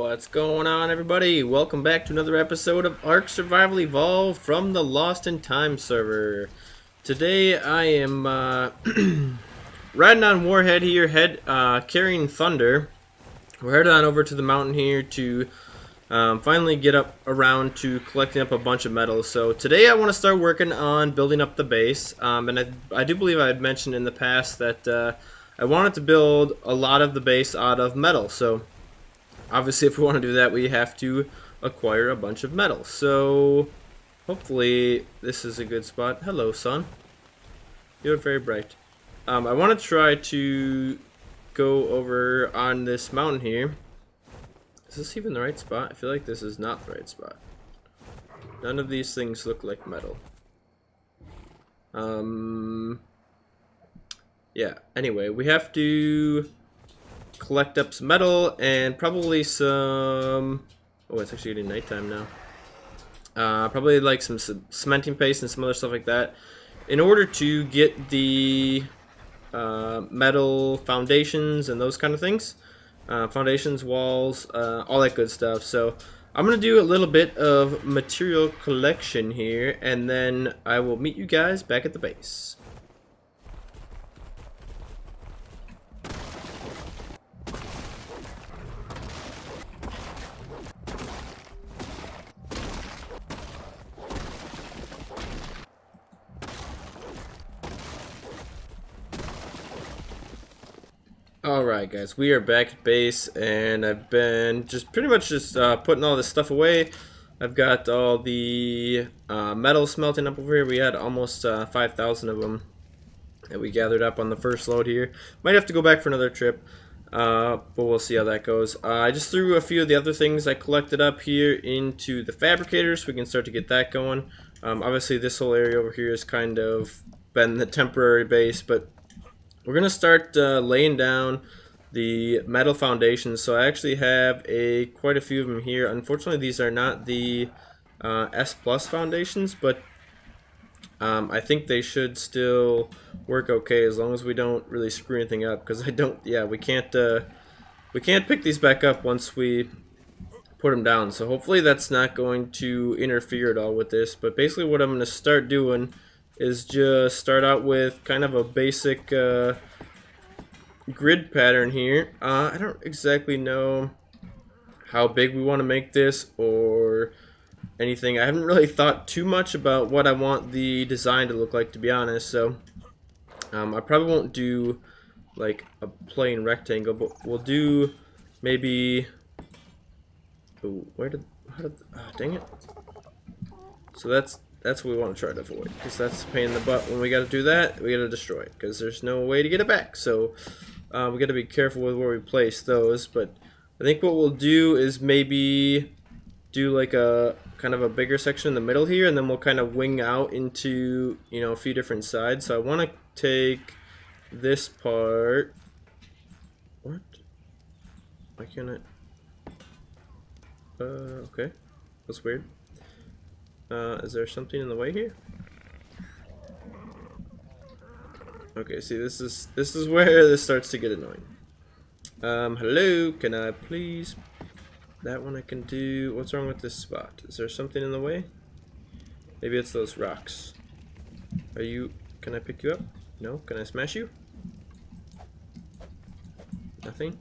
What's going on, everybody? Welcome back to another episode of Ark Survival Evolved from the Lost in Time server. Today I am riding on Warhead here, carrying Thunder. We're headed on over to the mountain here to finally get up around to collecting up a bunch of metal. So today I want to start working on building up the base. And I do believe I had mentioned in the past that I wanted to build a lot of the base out of metal. So obviously, if we want to do that, we have to acquire a bunch of metal. So hopefully this is a good spot. Hello, sun. You look very bright. I want to try to go over on this mountain here. Is this even the right spot? I feel like this is not the right spot. None of these things look like metal. Yeah, anyway, we have to collect up some metal and probably some... Oh, it's actually getting nighttime now. Probably like some cementing paste and some other stuff like that in order to get the metal foundations and those kind of things. Foundations, walls, all that good stuff. So I'm going to do a little bit of material collection here, and then I will meet you guys back at the base. Alright guys, we are back at base, and I've been pretty much putting all this stuff away. I've got all the metal smelting up over here. We had almost 5,000 of them that we gathered up on the first load here. Might have to go back for another trip, but we'll see how that goes. I just threw a few of the other things I collected up here into the fabricator so we can start to get that going. Obviously this whole area over here has kind of been the temporary base, but we're going to start laying down the metal foundations. So I actually have quite a few of them here. Unfortunately, these are not the S Plus foundations, but I think they should still work okay as long as we don't really screw anything up. Because we can't pick these back up once we put them down. So hopefully that's not going to interfere at all with this. But basically, what I'm going to start doing is just start out with kind of a basic grid pattern here. I don't exactly know how big we want to make this or anything. I haven't really thought too much about what I want the design to look like, to be honest. So I probably won't do like a plain rectangle, but we'll do maybe... Oh, dang it. So that's what we want to try to avoid, because that's a pain in the butt. When we got to do that, we got to destroy it, because there's no way to get it back. So we got to be careful with where we place those. But I think what we'll do is maybe do like a kind of a bigger section in the middle here, and then we'll kind of wing out into, you know, a few different sides. So I want to take this part. What? Why can't it? Okay, that's weird. Is there something in the way here? Okay, see, this is where this starts to get annoying. Hello, can I please... That one I can do... What's wrong with this spot? Is there something in the way? Maybe it's those rocks. Are you... Can I pick you up? No? Can I smash you? Nothing?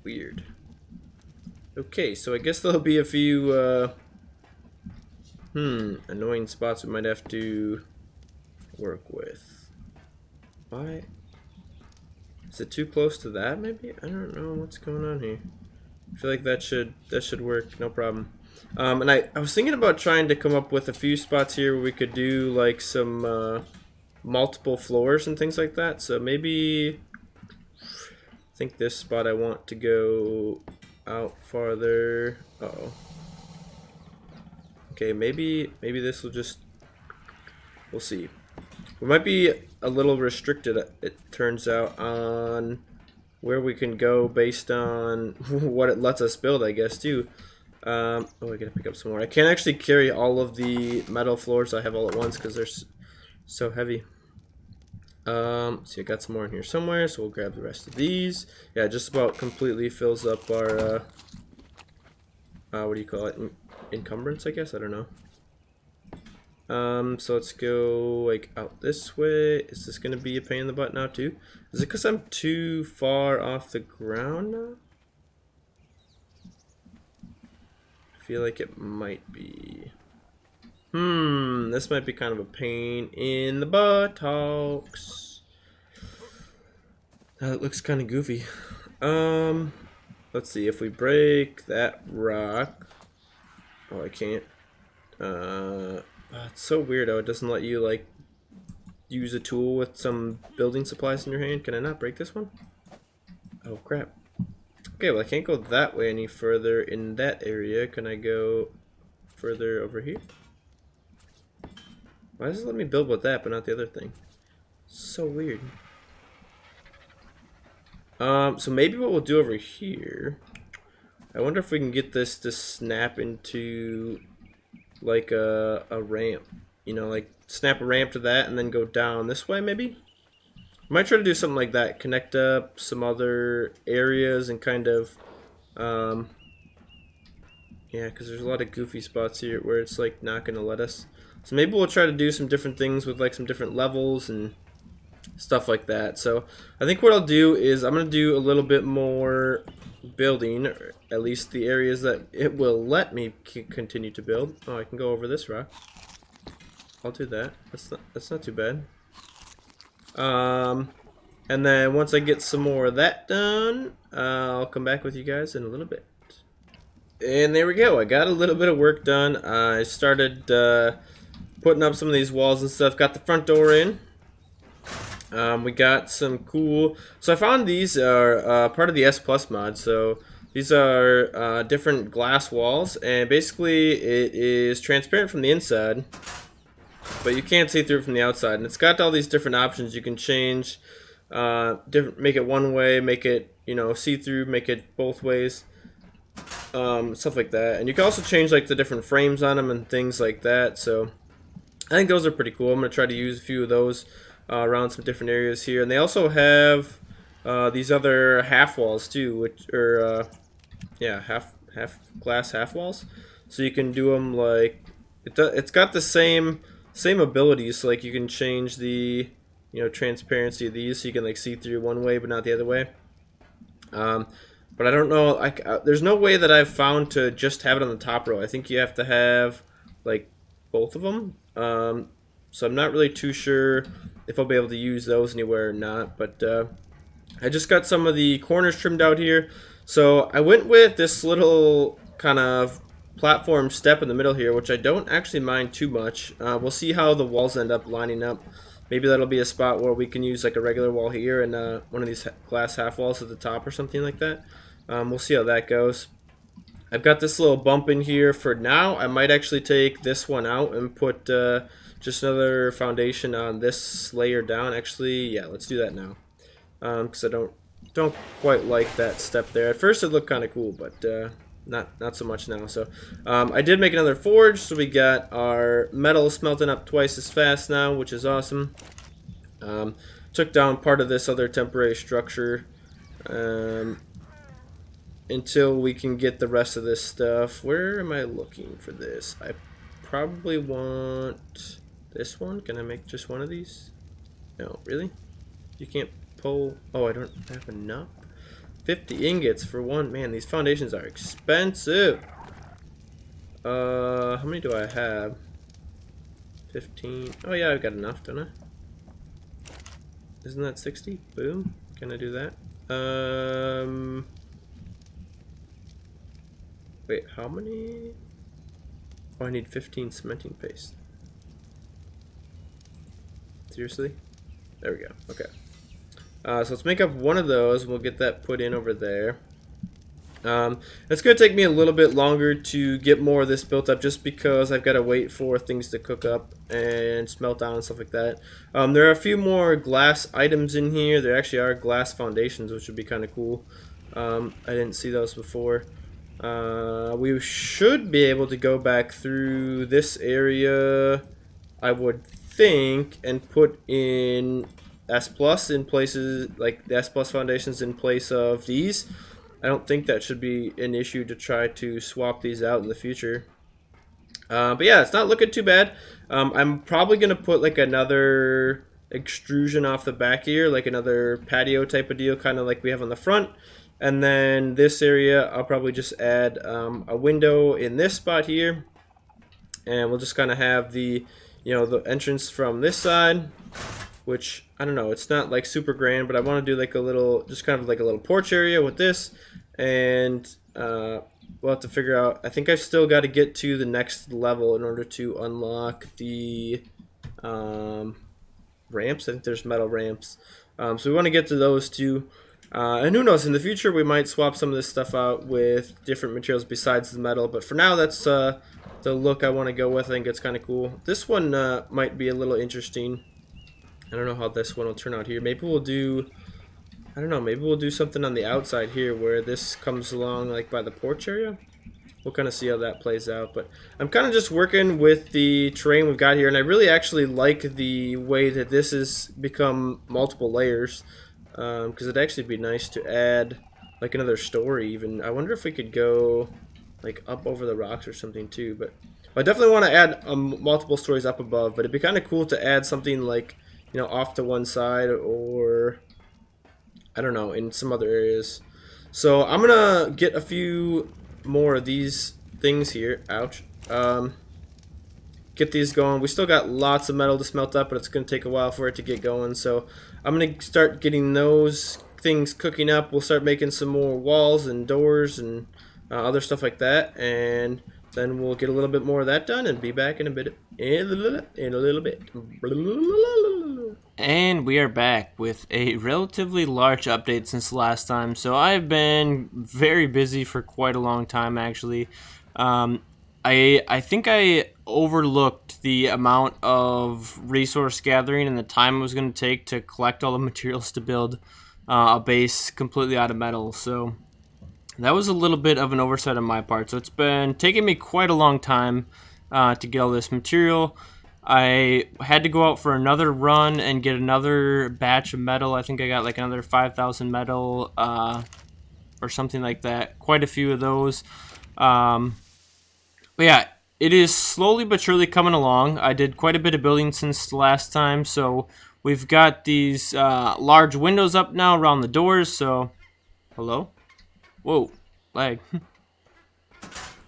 Weird. Okay, so I guess there'll be a few, annoying spots we might have to work with. Why? Is it too close to that, maybe? I don't know what's going on here. I feel like that should work, no problem. And I was thinking about trying to come up with a few spots here where we could do, like, some, multiple floors and things like that. So maybe... I think this spot I want to go out farther. Uh-oh. Okay, maybe this will just... We'll see. We might be a little restricted, it turns out, on where we can go based on what it lets us build, I guess, too. Oh, I gotta pick up some more. I can't actually carry all of the metal floors I have all at once because they're so heavy. See, I got some more in here somewhere, so we'll grab the rest of these. Yeah, just about completely fills up our, what do you call it? Encumbrance, I guess? I don't know. So let's go, like, out this way. Is this gonna be a pain in the butt now, too? Is it because I'm too far off the ground now? I feel like it might be. This might be kind of a pain in the buttocks. That looks kind of goofy. Let's see, if we break that rock. Oh, I can't. It's so weird how it doesn't let you, like, use a tool with some building supplies in your hand. Can I not break this one? Oh, crap. Okay, well, I can't go that way any further in that area. Can I go further over here? Why does it let me build with that, but not the other thing? So weird. So maybe what we'll do over here, I wonder if we can get this to snap into like a ramp. You know, like snap a ramp to that and then go down this way maybe? I might try to do something like that. Connect up some other areas and kind of, yeah, because there's a lot of goofy spots here where it's like not going to let us. So maybe we'll try to do some different things with like some different levels and stuff like that. So I think what I'll do is I'm going to do a little bit more building, or at least the areas that it will let me continue to build. Oh, I can go over this rock. I'll do that. That's not too bad. And then once I get some more of that done, I'll come back with you guys in a little bit. And there we go. I got a little bit of work done. I started putting up some of these walls and stuff. Got the front door in. We got some cool. So I found these are part of the S Plus mod. So these are different glass walls, and basically it is transparent from the inside, but you can't see through it from the outside. And it's got all these different options. You can change, make it one way, make it, you know, see through, make it both ways. Stuff like that. And you can also change like the different frames on them and things like that. So I think those are pretty cool. I'm going to try to use a few of those around some different areas here. And they also have these other half walls too, which are yeah, half glass half walls. So you can do them like it's got the same abilities. So like you can change the, you know, transparency of these, so you can like see through one way but not the other way. But I don't know, there's no way that I've found to just have it on the top row. I think you have to have like both of them. So I'm not really too sure if I'll be able to use those anywhere or not. But I just got some of the corners trimmed out here. So I went with this little kind of platform step in the middle here, which I don't actually mind too much. We'll see how the walls end up lining up. Maybe that'll be a spot where we can use like a regular wall here and one of these glass half walls at the top or something like that. We'll see how that goes. I've got this little bump in here for now. I might actually take this one out and put just another foundation on this layer down. Actually, yeah, let's do that now. Because I don't quite like that step there. At first it looked kind of cool, but not so much now. So I did make another forge, so we got our metal smelting up twice as fast now, which is awesome. Took down part of this other temporary structure until we can get the rest of this stuff. Where am I looking for this? I probably want this one. Can I make just one of these? No, really? You can't pull. Oh, I don't have enough. 50 ingots for one. Man, these foundations are expensive. How many do I have? 15. Oh yeah, I've got enough, don't I? Isn't that 60? Boom. Can I do that? Wait, how many? Oh, I need 15 cementing paste. Seriously? There we go. Okay. So let's make up one of those, and we'll get that put in over there. It's going to take me a little bit longer to get more of this built up, just because I've got to wait for things to cook up and smelt down and stuff like that. There are a few more glass items in here. There actually are glass foundations, which would be kind of cool. I didn't see those before. We should be able to go back through this area, I would think, and put in S Plus in places like the S Plus foundations in place of these. I don't think that should be an issue to try to swap these out in the future. But yeah, it's not looking too bad. I'm probably gonna put like another extrusion off the back here, like another patio type of deal, kind of like we have on the front. And then this area, I'll probably just add a window in this spot here, and we'll just kind of have the, the entrance from this side, which I don't know, it's not like super grand, but I want to do like a little, just kind of like a little porch area with this, and we'll have to figure out. I think I've still got to get to the next level in order to unlock the ramps. I think there's metal ramps, so we want to get to those two. And who knows, in the future we might swap some of this stuff out with different materials besides the metal, but for now that's the look I want to go with. I think it's kind of cool. This one might be a little interesting. I don't know how this one will turn out here. Maybe we'll do, I don't know, maybe we'll do something on the outside here where this comes along like by the porch area. We'll kind of see how that plays out, but I'm kind of just working with the terrain we've got here, and I really actually like the way that this has become multiple layers. Because it'd actually be nice to add like another story even. I wonder if we could go like up over the rocks or something too, but I definitely want to add multiple stories up above, but it'd be kind of cool to add something like, off to one side, or I don't know, in some other areas. So I'm gonna get a few more of these things here. Ouch. Get these going. We still got lots of metal to smelt up, but it's going to take a while for it to get going. So I'm going to start getting those things cooking up. We'll start making some more walls and doors and other stuff like that, and then we'll get a little bit more of that done and be back in a bit. In a little bit. And we are back with a relatively large update since the last time. So I've been very busy for quite a long time, actually. I think I overlooked the amount of resource gathering and the time it was going to take to collect all the materials to build a base completely out of metal. So that was a little bit of an oversight on my part. So it's been taking me quite a long time to get all this material. I had to go out for another run and get another batch of metal. I think I got like another 5,000 metal or something like that. Quite a few of those. But yeah, it is slowly but surely coming along. I did quite a bit of building since the last time, so we've got these large windows up now around the doors. So, hello? Whoa, lag.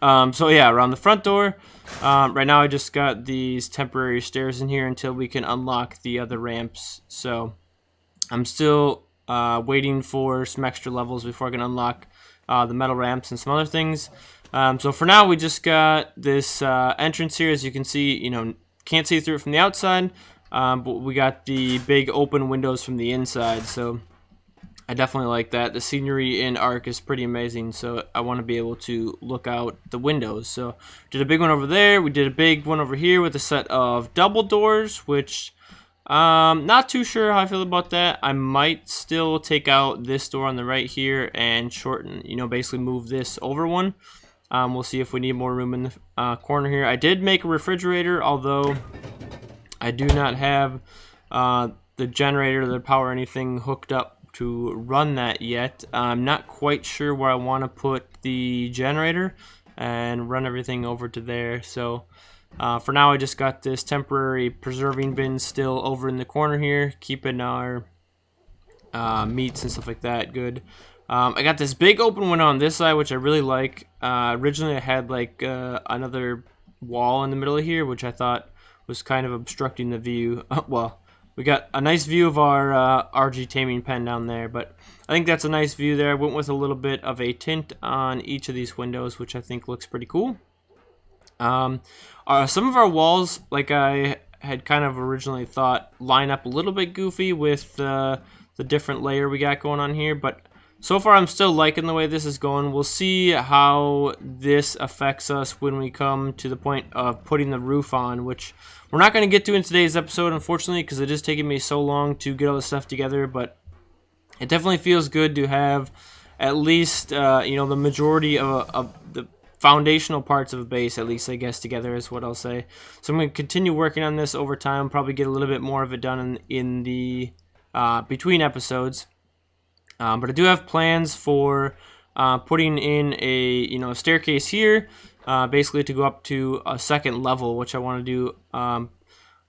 So yeah, around the front door. Right now I just got these temporary stairs in here until we can unlock the other ramps. So I'm still waiting for some extra levels before I can unlock the metal ramps and some other things. So for now we just got this entrance here. As you can see, can't see through it from the outside, but we got the big open windows from the inside. So I definitely like that. The scenery in Ark is pretty amazing, so I want to be able to look out the windows. So did a big one over there. We did a big one over here with a set of double doors, which not too sure how I feel about that. I might still take out this door on the right here and shorten, basically move this over one. We'll see if we need more room in the corner here. I did make a refrigerator, although I do not have the generator, the power, or anything hooked up to run that yet. I'm not quite sure where I want to put the generator and run everything over to there. So for now I just got this temporary preserving bin still over in the corner here, keeping our meats and stuff like that good. I got this big open window on this side, which I really like. Originally I had like another wall in the middle of here, which I thought was kind of obstructing the view. Well, we got a nice view of our RG taming pen down there, but I think that's a nice view there. I went with a little bit of a tint on each of these windows, which I think looks pretty cool. Some of our walls, like I had kind of originally thought, line up a little bit goofy with the different layer we got going on here, but so far I'm still liking the way this is going. We'll see how this affects us when we come to the point of putting the roof on, which we're not going to get to in today's episode, unfortunately, because it is taking me so long to get all this stuff together, but it definitely feels good to have at least, the majority of the foundational parts of a base, at least, I guess, together is what I'll say. So I'm going to continue working on this over time, probably get a little bit more of it done in the between episodes. But I do have plans for putting in a staircase here, basically to go up to a second level, which I want to do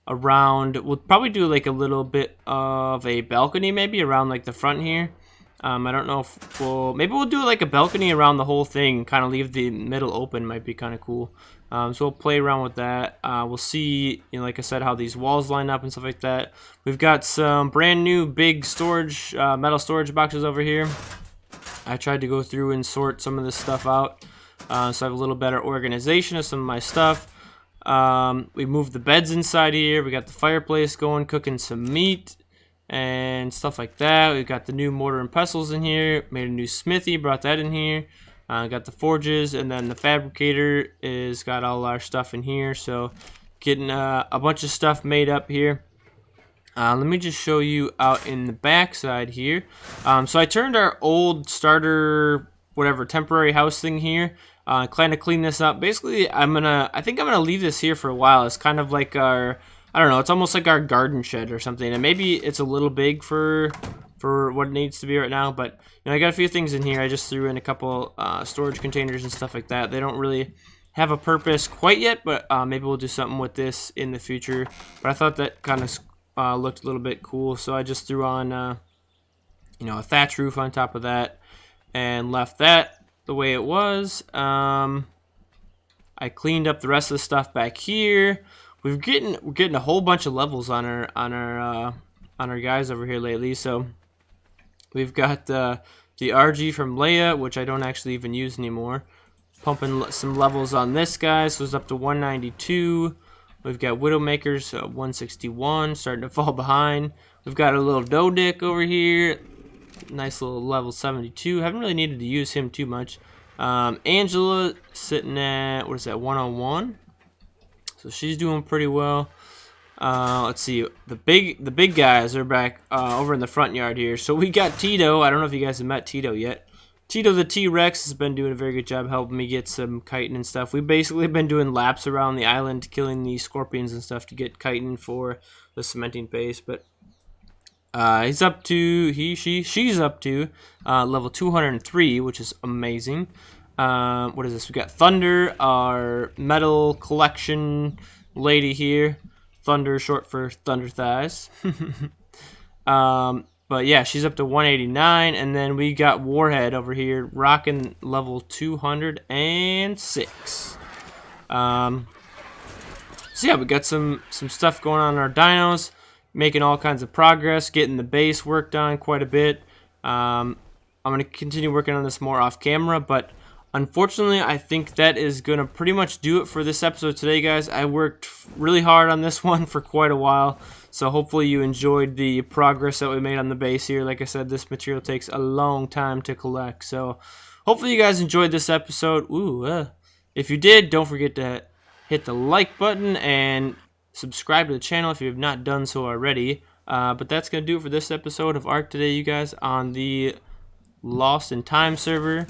around. We'll probably do like a little bit of a balcony, maybe around like the front here. I don't know if maybe we'll do like a balcony around the whole thing, kind of leave the middle open. Might be kind of cool. So we'll play around with that. We'll see, like I said, how these walls line up and stuff like that. We've got some brand new big storage, metal storage boxes over here. I tried to go through and sort some of this stuff out, so I have a little better organization of some of my stuff. We moved the beds inside here. We got the fireplace going, cooking some meat and stuff like that. We've got the new mortar and pestles in here. Made a new smithy, brought that in here. Got the forges, and then the fabricator is got all our stuff in here. So getting a bunch of stuff made up here. Let me just show you out in the back side here. So I turned our old starter, whatever, temporary house thing here. Kind of clean this up. Basically, I think I'm gonna leave this here for a while. It's kind of like our, I don't know, it's almost like our garden shed or something. And maybe it's a little big for what it needs to be right now. But I got a few things in here. I just threw in a couple storage containers and stuff like that. They don't really have a purpose quite yet, but maybe we'll do something with this in the future. But I thought that kind of looked a little bit cool, so I just threw on a thatch roof on top of that and left that the way it was. I cleaned up the rest of the stuff back here. We're getting a whole bunch of levels on our guys over here lately. So we've got the RG from Leia, which I don't actually even use anymore. Pumping some levels on this guy, so it's up to 192. We've got Widowmakers 161, starting to fall behind. We've got a little Dodick over here. Nice little level 72. Haven't really needed to use him too much. Angela sitting at, what is that, 101? So she's doing pretty well. Let's see. The big guys are back over in the front yard here. So we got Tito. I don't know if you guys have met Tito yet. Tito the T-Rex has been doing a very good job helping me get some chitin and stuff. We've basically been doing laps around the island, killing the scorpions and stuff to get chitin for the cementing base. But she's up to level 203, which is amazing. What is this? We got Thunder, our metal collection lady here. Thunder, short for Thunder Thighs. But yeah, she's up to 189, and then we got Warhead over here, rocking level 206. So yeah, we got some stuff going on in our dynos, making all kinds of progress, getting the base worked on quite a bit. I'm going to continue working on this more off camera, but unfortunately, I think that is going to pretty much do it for this episode today, guys. I worked really hard on this one for quite a while, so hopefully you enjoyed the progress that we made on the base here. Like I said, this material takes a long time to collect, so hopefully you guys enjoyed this episode. If you did, don't forget to hit the like button and subscribe to the channel if you have not done so already. But that's going to do it for this episode of Ark Today, you guys, on the Lost in Time server.